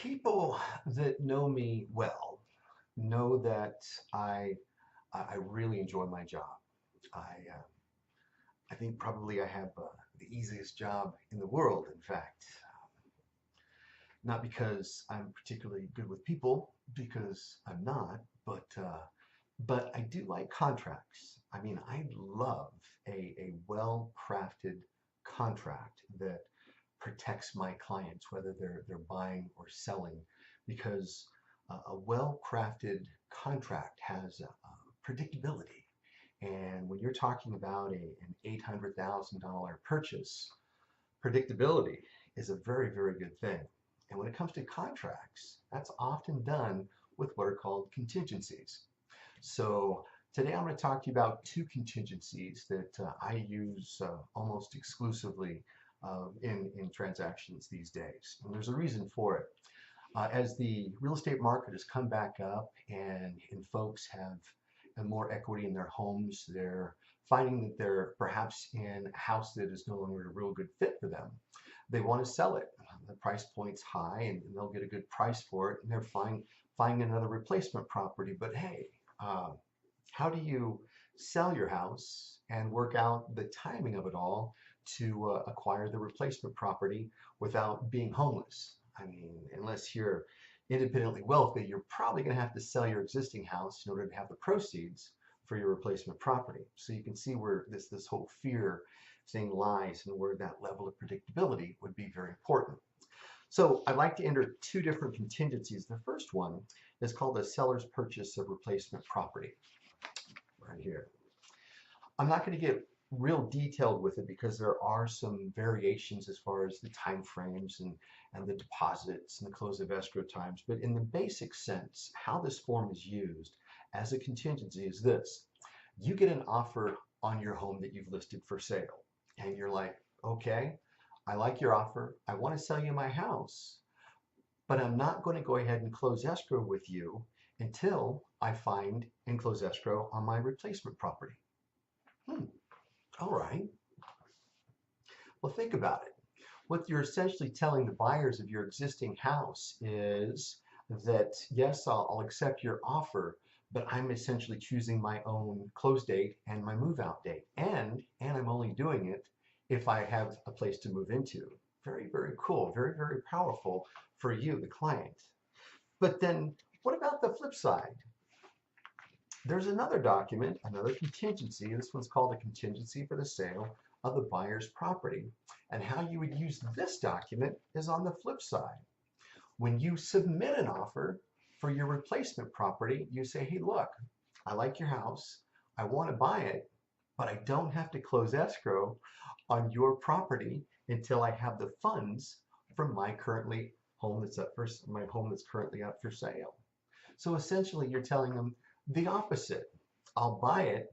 People that know me well know that I I really enjoy my job. I think probably I have the easiest job in the world. In fact, not because I'm particularly good with people, because I'm not, but I do like contracts. I mean, I love a well-crafted contract that protects my clients, whether they're buying or selling, because a well-crafted contract has predictability. And when you're talking about an $800,000 purchase, predictability is a very, very good thing. And when it comes to contracts, that's often done with what are called contingencies. So today I'm going to talk to you about two contingencies that I use almost exclusively in transactions these days. And there's a reason for it. As the real estate market has come back up and folks have more equity in their homes, they're finding that they're perhaps in a house that is no longer a real good fit for them. They want to sell it. The price point's high and they'll get a good price for it, and they're finding another replacement property. But hey, how do you sell your house and work out the timing of it all to acquire the replacement property without being homeless? I mean, unless you're independently wealthy, you're probably going to have to sell your existing house in order to have the proceeds for your replacement property. So you can see where this whole fear thing lies and where that level of predictability would be very important. So I'd like to enter two different contingencies. The first one is called a seller's purchase of replacement property, right here. I'm not going to get real detailed with it because there are some variations as far as the time frames and the deposits and the close of escrow times. But in the basic sense, how this form is used as a contingency is this. You get an offer on your home that you've listed for sale, and you're like, okay, I like your offer. I want to sell you my house, but I'm not going to go ahead and close escrow with you until I find and close escrow on my replacement property. All right. Well, think about it. What you're essentially telling the buyers of your existing house is that, yes, I'll accept your offer, but I'm essentially choosing my own close date and my move out date. And I'm only doing it if I have a place to move into. Very, very cool. Very, very powerful for you, the client. But then what about the flip side? There's another document, another contingency. This one's called a contingency for the sale of the buyer's property. And how you would use this document is on the flip side. When you submit an offer for your replacement property, you say, hey, look, I like your house. I want to buy it, but I don't have to close escrow on your property until I have the funds from my home that's currently up for sale. So essentially, you're telling them the opposite. I'll buy it,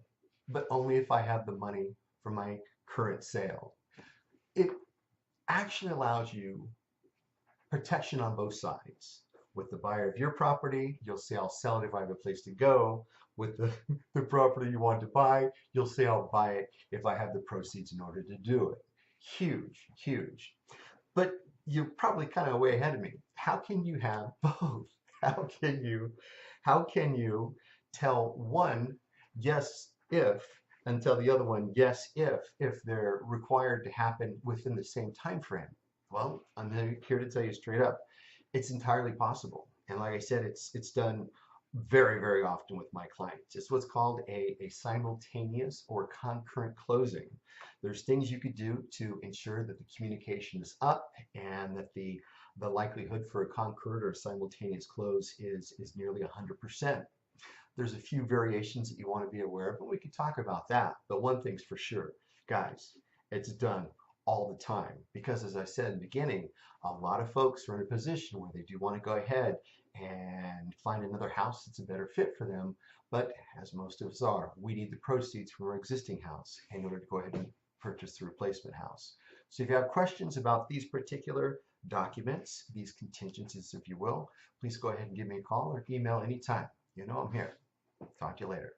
but only if I have the money for my current sale. It actually allows you protection on both sides. With the buyer of your property, you'll say, I'll sell it if I have a place to go. With the property you want to buy, you'll say, I'll buy it if I have the proceeds in order to do it. Huge, huge. But you're probably kind of way ahead of me. How can you have both? How can you tell one yes if and tell the other one yes if they're required to happen within the same time frame? Well, I'm here to tell you straight up, it's entirely possible. And like I said, it's done very, very often with my clients. It's what's called a simultaneous or concurrent closing. There's things you could do to ensure that the communication is up and that the likelihood for a concurrent or simultaneous close is nearly 100%. There's a few variations that you want to be aware of, but we could talk about that. But one thing's for sure, guys, it's done all the time, because as I said in the beginning, a lot of folks are in a position where they do want to go ahead and find another house that's a better fit for them. But as most of us are, we need the proceeds from our existing house in order to go ahead and purchase the replacement house. So if you have questions about these particular documents, these contingencies, if you will, please go ahead and give me a call or email anytime. You know I'm here. Talk to you later.